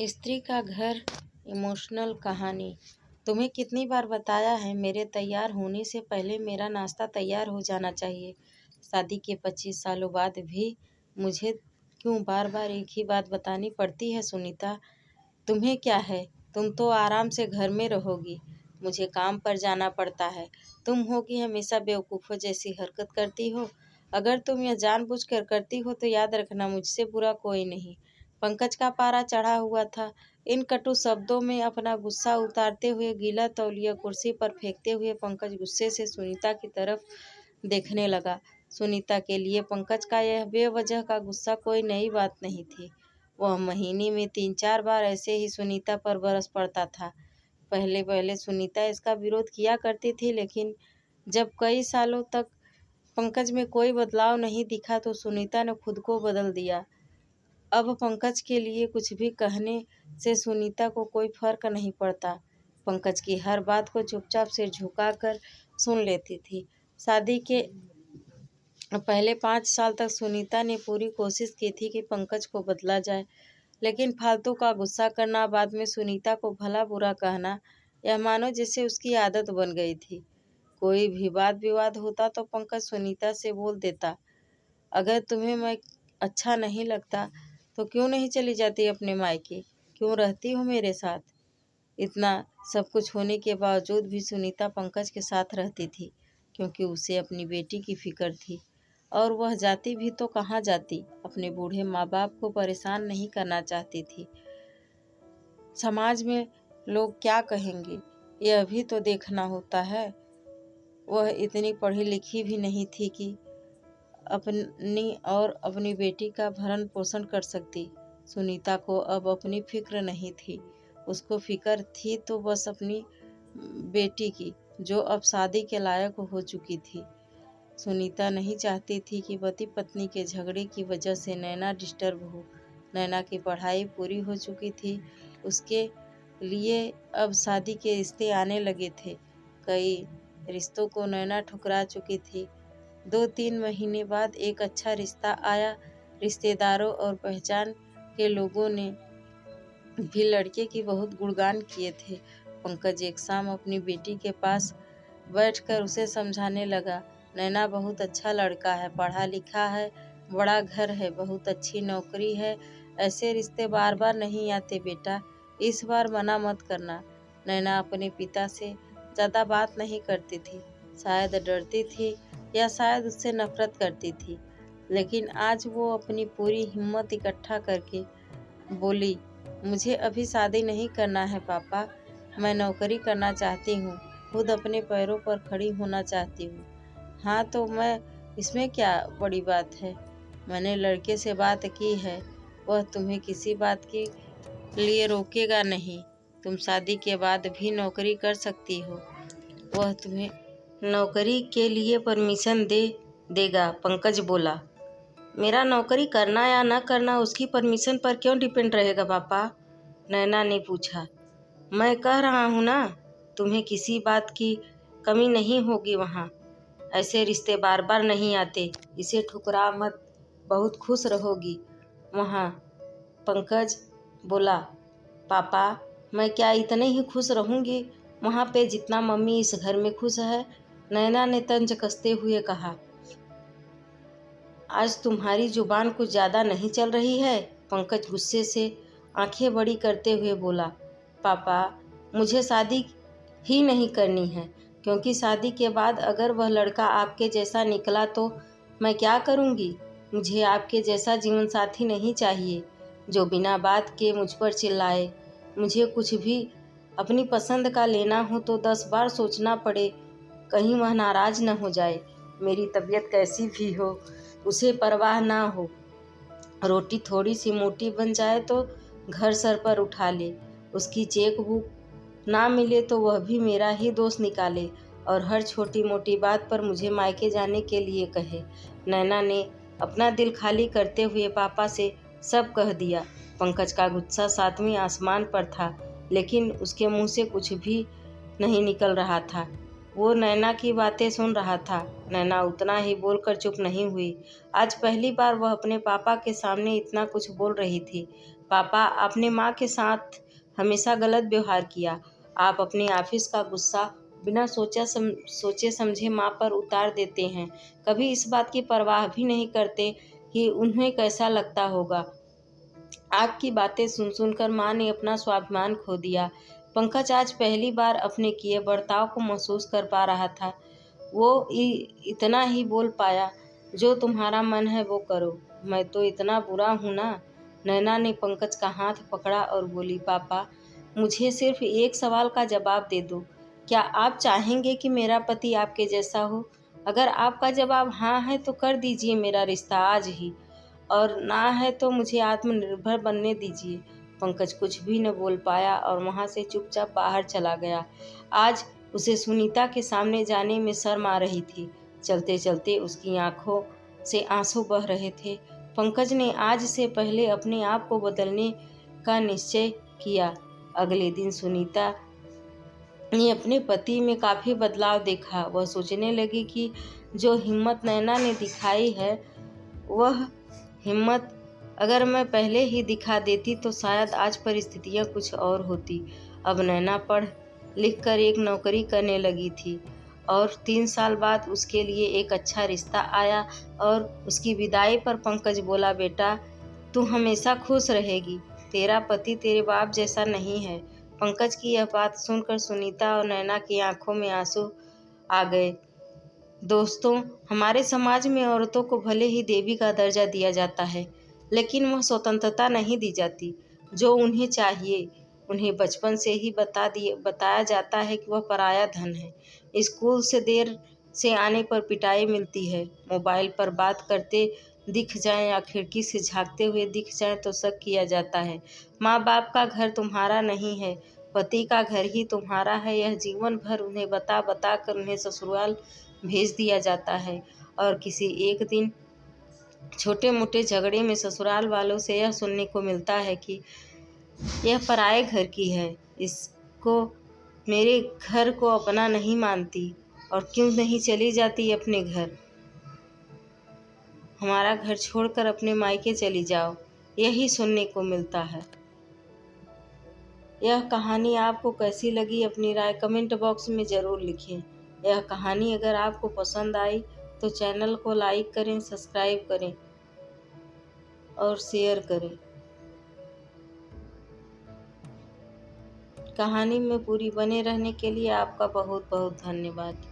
स्त्री का घर इमोशनल कहानी। तुम्हें कितनी बार बताया है, मेरे तैयार होने से पहले मेरा नाश्ता तैयार हो जाना चाहिए। शादी के 25 सालों बाद भी मुझे क्यों बार बार एक ही बात बतानी पड़ती है सुनीता? तुम्हें क्या है, तुम तो आराम से घर में रहोगी, मुझे काम पर जाना पड़ता है। तुम हो कि हमेशा बेवकूफ़ों जैसी हरकत करती हो। अगर तुम यह जानबूझकर करती हो तो याद रखना, मुझसे बुरा कोई नहीं। पंकज का पारा चढ़ा हुआ था। इन कटु शब्दों में अपना गुस्सा उतारते हुए गीला तौलिया कुर्सी पर फेंकते हुए पंकज गुस्से से सुनीता की तरफ देखने लगा। सुनीता के लिए पंकज का यह बेवजह का गुस्सा कोई नई बात नहीं थी। वह महीने में 3-4 बार ऐसे ही सुनीता पर बरस पड़ता था। पहले पहले सुनीता इसका विरोध किया करती थी, लेकिन जब कई सालों तक पंकज में कोई बदलाव नहीं दिखा तो सुनीता ने खुद को बदल दिया। अब पंकज के लिए कुछ भी कहने से सुनीता को कोई फर्क नहीं पड़ता। पंकज की हर बात को चुपचाप सिर झुकाकर सुन लेती थी। शादी के पहले 5 साल तक सुनीता ने पूरी कोशिश की थी कि पंकज को बदला जाए, लेकिन फालतू का गुस्सा करना, बाद में सुनीता को भला बुरा कहना, यह मानो जैसे उसकी आदत बन गई थी। कोई भी वाद विवाद होता तो पंकज सुनीता से बोल देता, अगर तुम्हें मैं अच्छा नहीं लगता तो क्यों नहीं चली जाती अपने मायके, क्यों रहती हो मेरे साथ? इतना सब कुछ होने के बावजूद भी सुनीता पंकज के साथ रहती थी, क्योंकि उसे अपनी बेटी की फिक्र थी। और वह जाती भी तो कहाँ जाती, अपने बूढ़े माँ बाप को परेशान नहीं करना चाहती थी। समाज में लोग क्या कहेंगे, यह भी तो देखना होता है। वह इतनी पढ़ी लिखी भी नहीं थी कि अपनी और अपनी बेटी का भरण पोषण कर सकती। सुनीता को अब अपनी फिक्र नहीं थी, उसको फिक्र थी तो बस अपनी बेटी की, जो अब शादी के लायक हो चुकी थी। सुनीता नहीं चाहती थी कि पति पत्नी के झगड़े की वजह से नैना डिस्टर्ब हो। नैना की पढ़ाई पूरी हो चुकी थी, उसके लिए अब शादी के रिश्ते आने लगे थे। कई रिश्तों को नैना ठुकरा चुकी थी। 2-3 महीने बाद एक अच्छा रिश्ता आया। रिश्तेदारों और पहचान के लोगों ने भी लड़के की बहुत गुणगान किए थे। पंकज एक शाम अपनी बेटी के पास बैठकर उसे समझाने लगा, नैना बहुत अच्छा लड़का है, पढ़ा लिखा है, बड़ा घर है, बहुत अच्छी नौकरी है। ऐसे रिश्ते बार बार नहीं आते बेटा, इस बार मना मत करना। नैना अपने पिता से ज़्यादा बात नहीं करती थी, शायद डरती थी या शायद उससे नफरत करती थी। लेकिन आज वो अपनी पूरी हिम्मत इकट्ठा करके बोली, मुझे अभी शादी नहीं करना है पापा, मैं नौकरी करना चाहती हूँ, खुद अपने पैरों पर खड़ी होना चाहती हूँ। हाँ तो मैं इसमें क्या बड़ी बात है, मैंने लड़के से बात की है, वह तुम्हें किसी बात के लिए रोकेगा नहीं। तुम शादी के बाद भी नौकरी कर सकती हो, वह तुम्हें नौकरी के लिए परमिशन देगा। पंकज बोला, मेरा नौकरी करना या ना करना उसकी परमिशन पर क्यों डिपेंड रहेगा पापा? नैना ने पूछा। मैं कह रहा हूँ ना, तुम्हें किसी बात की कमी नहीं होगी वहाँ। ऐसे रिश्ते बार बार नहीं आते, इसे ठुकरा मत, बहुत खुश रहोगी वहाँ। पंकज बोला, पापा मैं क्या इतने ही खुश रहूँगी वहाँ पे जितना मम्मी इस घर में खुश है? नैना ने तंज कसते हुए कहा। आज तुम्हारी जुबान कुछ ज़्यादा नहीं चल रही है? पंकज गुस्से से आंखें बड़ी करते हुए बोला, पापा मुझे शादी ही नहीं करनी है, क्योंकि शादी के बाद अगर वह लड़का आपके जैसा निकला तो मैं क्या करूँगी? मुझे आपके जैसा जीवन साथी नहीं चाहिए, जो बिना बात के मुझ पर चिल्लाए। मुझे कुछ भी अपनी पसंद का लेना हो तो 10 बार सोचना पड़े, कहीं वह नाराज़ न हो जाए। मेरी तबीयत कैसी भी हो उसे परवाह ना हो, रोटी थोड़ी सी मोटी बन जाए तो घर सर पर उठा ले, उसकी चेक बुक ना मिले तो वह भी मेरा ही दोष निकाले और हर छोटी मोटी बात पर मुझे मायके जाने के लिए कहे। नैना ने अपना दिल खाली करते हुए पापा से सब कह दिया। पंकज का गुस्सा 7वें आसमान पर था, लेकिन उसके मुंह से कुछ भी नहीं निकल रहा था। वो नैना की बातें सुन रहा था। नैना उतना ही बोलकर चुप नहीं हुई। आज पहली बार वह अपने पापा के सामने इतना कुछ बोल रही थी। पापा, आपने माँ के साथ हमेशा गलत व्यवहार किया। आप अपने ऑफिस का गुस्सा बिना सोचे समझे माँ पर उतार देते हैं। कभी इस बात की परवाह भी नहीं करते कि उन्हें कैसा लगता होगा। आपकी बातें सुनकर माँ ने अपना स्वाभिमान खो दिया। पंकज आज पहली बार अपने किए बर्ताव को महसूस कर पा रहा था। वो इतना ही बोल पाया, जो तुम्हारा मन है वो करो। मैं तो इतना बुरा हूँ ना? नैना ने पंकज का हाथ पकड़ा और बोली, पापा, मुझे सिर्फ एक सवाल का जवाब दे दो। क्या आप चाहेंगे कि मेरा पति आपके जैसा हो? अगर आपका जवाब हाँ है तो कर दीजिए मेरा रिश्ता आज ही, और ना है तो मुझे आत्मनिर्भर बनने दीजिए। पंकज कुछ भी न बोल पाया और वहाँ से चुपचाप बाहर चला गया। आज उसे सुनीता के सामने जाने में शर्म आ रही थी। चलते चलते उसकी आंखों से आंसू बह रहे थे। पंकज ने आज से पहले अपने आप को बदलने का निश्चय किया। अगले दिन सुनीता ने अपने पति में काफ़ी बदलाव देखा। वह सोचने लगी कि जो हिम्मत नैना ने दिखाई है, वह हिम्मत अगर मैं पहले ही दिखा देती तो शायद आज परिस्थितियाँ कुछ और होती। अब नैना पढ़ लिख कर एक नौकरी करने लगी थी और 3 साल बाद उसके लिए एक अच्छा रिश्ता आया और उसकी विदाई पर पंकज बोला, बेटा, तू हमेशा खुश रहेगी। तेरा पति तेरे बाप जैसा नहीं है। पंकज की यह बात सुनकर सुनीता और नैना की आंखों में आंसू आ गए। दोस्तों, हमारे समाज में औरतों को भले ही देवी का दर्जा दिया जाता है, लेकिन वह स्वतंत्रता नहीं दी जाती जो उन्हें चाहिए। उन्हें बचपन से ही बताया जाता है कि वह पराया धन है। स्कूल से देर से आने पर पिटाई मिलती है। मोबाइल पर बात करते दिख जाएं या खिड़की से झांकते हुए दिख जाएं तो शक किया जाता है। माँ बाप का घर तुम्हारा नहीं है, पति का घर ही तुम्हारा है। यह जीवन भर उन्हें बता बता कर उन्हें ससुराल भेज दिया जाता है और किसी एक दिन छोटे मोटे झगड़े में ससुराल वालों से यह सुनने को मिलता है कि यह पराये घर की है, इसको मेरे घर को अपना नहीं मानती और क्यों नहीं चली जाती अपने घर, हमारा घर छोड़कर अपने मायके चली जाओ, यही सुनने को मिलता है। यह कहानी आपको कैसी लगी अपनी राय कमेंट बॉक्स में ज़रूर लिखें। यह कहानी अगर आपको पसंद आई तो चैनल को लाइक करें, सब्सक्राइब करें और शेयर करें। कहानी में पूरी बने रहने के लिए आपका बहुत बहुत धन्यवाद।